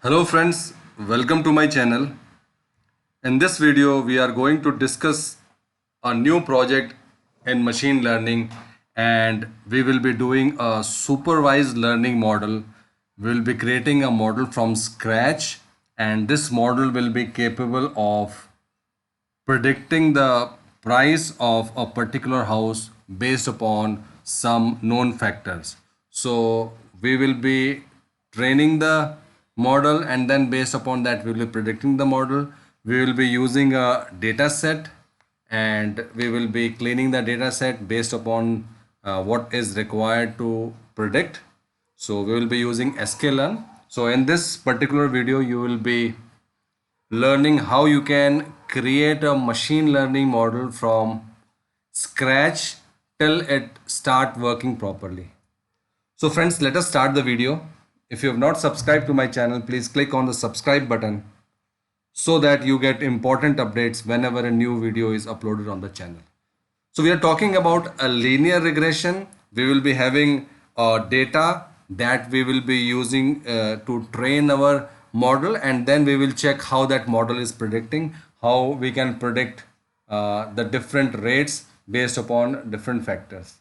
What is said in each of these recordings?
Hello friends, welcome to my channel. In this video, we are going to discuss a new project in machine learning, and we will be doing a supervised learning model. We will be creating a model from scratch, and this model will be capable of predicting the price of a particular house based upon some known factors. So we will be training the model, and then based upon that we will be predicting the model. We will be using a data set, and we will be cleaning the data set based upon what is required to predict. So we will be using sklearn. So in this particular video you will be learning how you can create a machine learning model from scratch till it start working properly. So friends, let us start the video. If you have not subscribed to my channel, please click on the subscribe button so that you get important updates whenever a new video is uploaded on the channel. So we are talking about a linear regression. We will be having data that we will be using to train our model, and then we will check how that model is predicting, how we can predict the different rates based upon different factors.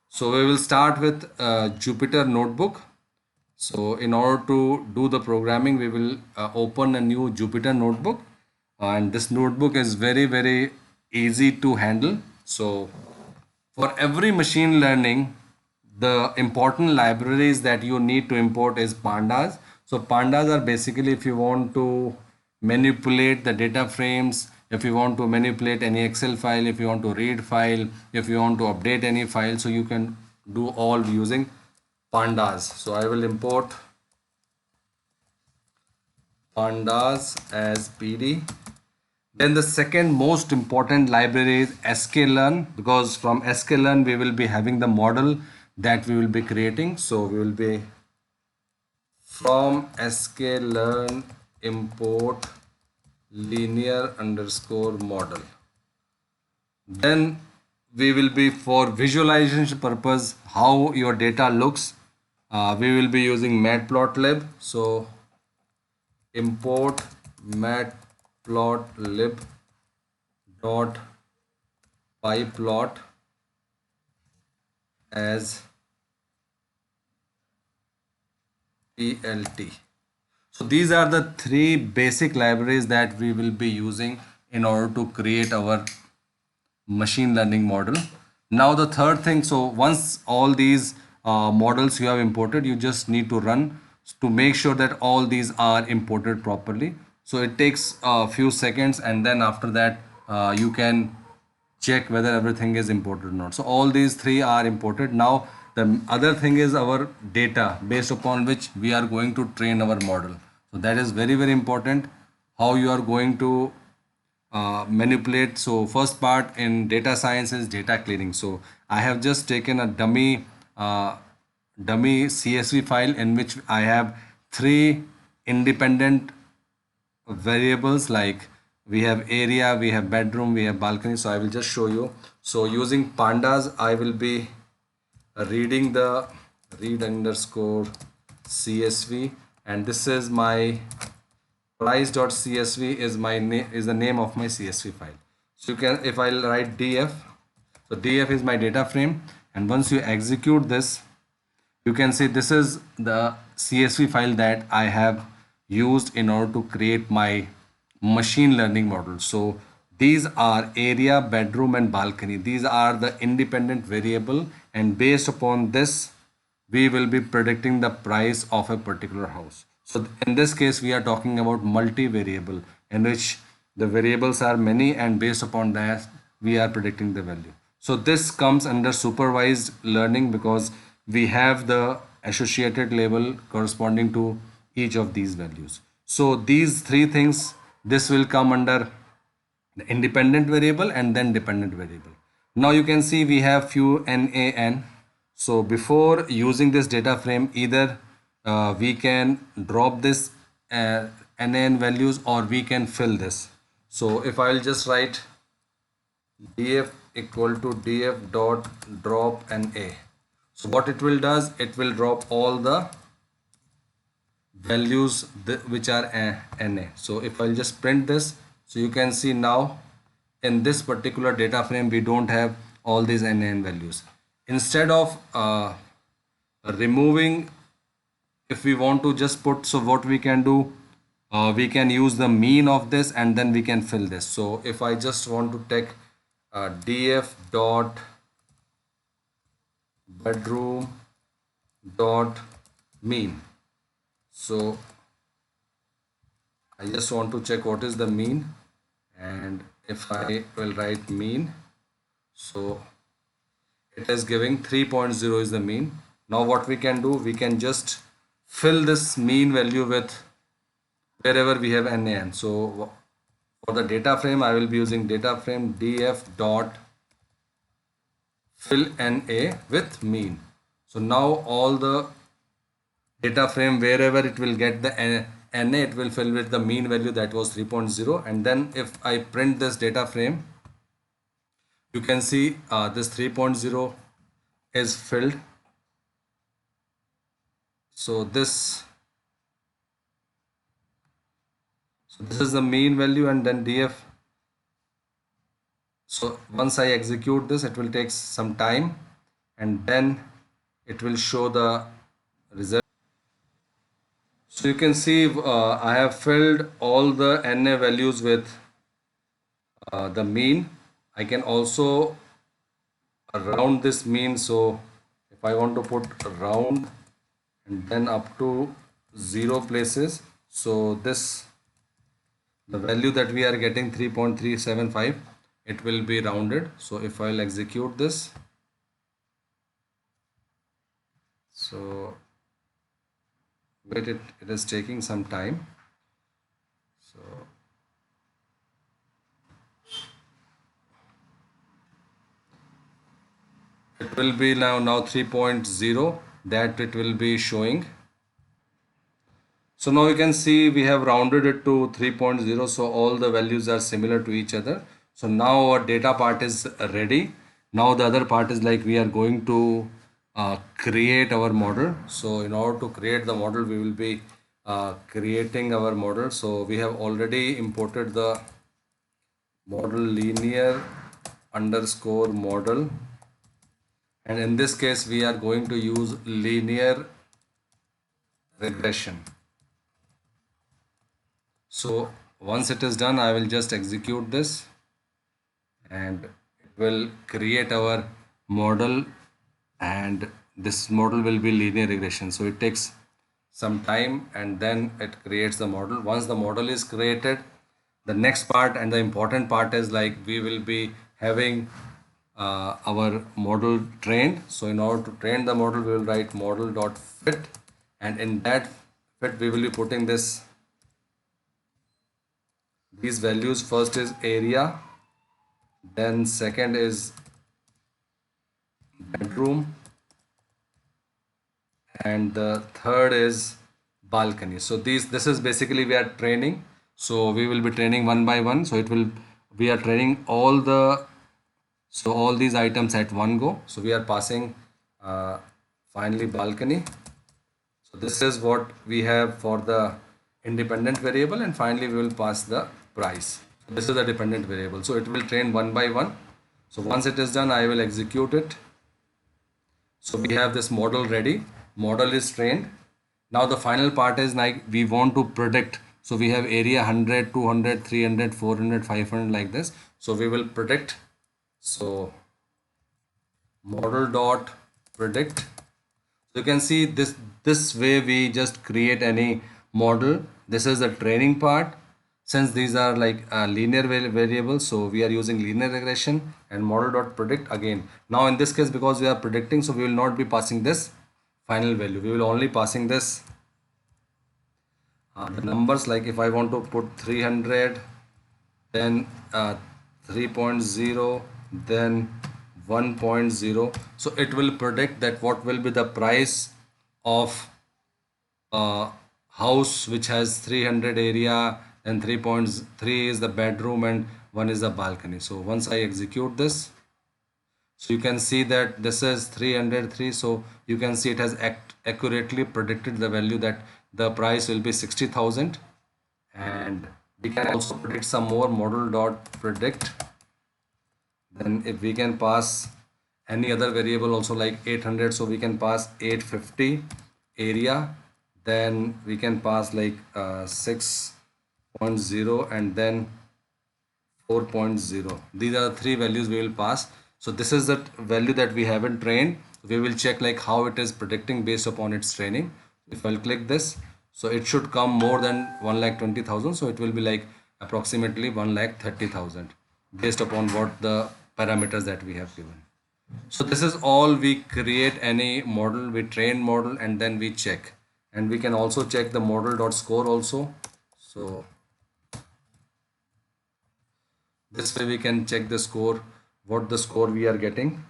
So we will start with Jupyter Notebook. So in order to do the programming, we will open a new Jupyter Notebook, and this notebook is very easy to handle. So for every machine learning, the important libraries that you need to import is pandas. So pandas are basically if you want to manipulate the data frames, if you want to manipulate any Excel file, if you want to read file, if you want to update any file, so you can do all using pandas. So I will import pandas as pd. Then the second most important library is sklearn, because from sklearn we will be having the model that we will be creating. So we will be from sklearn import linear underscore model. Then we will be, for visualization purpose, how your data looks, we will be using matplotlib. So import matplotlib dot pyplot as plt. So these are the three basic libraries that we will be using in order to create our machine learning model. Now the third thing, so once all these models you have imported, you just need to run to make sure that all these are imported properly. So it takes a few seconds, and then after that you can check whether everything is imported or not. So all these three are imported. Now the other thing is our data based upon which we are going to train our model. So that is very important, how you are going to manipulate. So first part in data science is data cleaning. So I have just taken a dummy CSV file in which I have three independent variables, like we have area, we have bedroom, we have balcony. So I will just show you. So using pandas, I will be reading the read underscore CSV, and this is my price.csv is my name, is the name of my CSV file. So you can, if I'll write df, so df is my data frame, and once you execute this, you can see this is the CSV file that I have used in order to create my machine learning model. So these are area, bedroom and balcony. These are the independent variable, and based upon this we will be predicting the price of a particular house. So in this case we are talking about multi-variable, in which the variables are many, and based upon that we are predicting the value. So this comes under supervised learning because we have the associated label corresponding to each of these values. So these three things, this will come under the independent variable and then dependent variable. Now you can see we have few NaN. So before using this data frame, either we can drop this NaN values, or we can fill this. So if I'll just write df equal to df dot drop Na. So what it will does, it will drop all the values which are NA. So if I'll just print this, so you can see now in this particular data frame we don't have all these NaN values. Instead of removing, if we want to just put, so what we can do, we can use the mean of this and then we can fill this. So if I just want to take df dot bedroom dot mean, so I just want to check what is the mean, and if I will write mean, so it is giving 3.0 is the mean. Now what we can do, we can just fill this mean value with wherever we have NaN. So for the data frame, I will be using data frame df dot fill NA with mean. So now all the data frame, wherever it will get the NA, it will fill with the mean value that was 3.0. And then if I print this data frame, you can see this 3.0 is filled. So this is the mean value, and then df. So once I execute this, it will take some time and then it will show the result. So you can see I have filled all the NA values with the mean. I can also round this mean. So if I want to put round and then up to 0 places, so this, the value that we are getting 3.375, it will be rounded. So if I'll execute this, so wait, it is taking some time. So it will be now 3.0 that it will be showing. So now you can see we have rounded it to 3.0, so all the values are similar to each other. So now our data part is ready. Now the other part is like we are going to create our model. So in order to create the model, we will be creating our model. So we have already imported the model linear underscore model, and in this case we are going to use linear regression. So once it is done, I will just execute this and it will create our model, and this model will be linear regression. So it takes some time and then it creates the model. Once the model is created, the next part and the important part is like we will be having our model trained. So in order to train the model, we will write model.fit, and in that fit we will be putting these values. First is area, then second is bedroom, and the third is balcony. So this is basically we are training. So we will be training one by one. So we are training all these items at one go. So we are passing finally balcony. So this is what we have for the independent variable, and finally we will pass the price. This is the dependent variable. So it will train one by one. So once it is done, I will execute it. So we have this model ready. Model is trained. Now the final part is like we want to predict. So we have area 100, 200, 300, 400, 500 like this. So we will predict. So model dot predict. So you can see this way we just create any model. This is the training part. Since these are like linear variables, so we are using linear regression and model dot predict again. Now in this case, because we are predicting, so we will not be passing this final value. We will only passing this the numbers. Like if I want to put 300, then 3.0, then 1.0, so it will predict that what will be the price of house which has 300 area, and 3.3 is the bedroom and 1 is the balcony. So once I execute this, so you can see that this is 303. So you can see it has accurately predicted the value that the price will be 60,000. And we can also predict some more model dot predict. Then if we can pass any other variable also like 800, so we can pass 850 area, then we can pass like 6.0 and then 4.0. These are the three values we will pass. So this is the value that we haven't trained. We will check like how it is predicting based upon its training. If I'll click this, so it should come more than 1,20,000. So it will be like approximately 1,30,000 based upon what the parameters that we have given. So this is all. We create any model, we train model, and then we check. And we can also check the model dot score also. So this way we can check the score, what the score we are getting.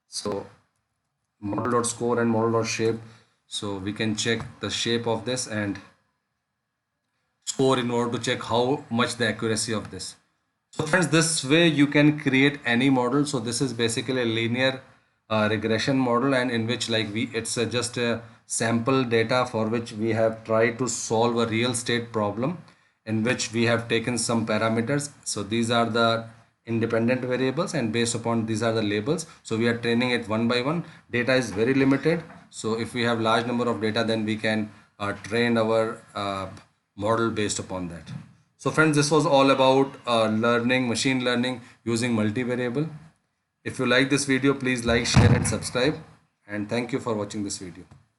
So model dot score and model dot shape. So we can check the shape of this and score in order to check how much the accuracy of this. So friends, this way you can create any model. So this is basically a linear regression model, and in which like it's just a sample data for which we have tried to solve a real state problem, in which we have taken some parameters. So these are the independent variables, and based upon these are the labels. So we are training it one by one. Data is very limited. So if we have large number of data, then we can train our model based upon that. So friends, this was all about machine learning using multivariable. If you like this video, please like, share and subscribe. And thank you for watching this video.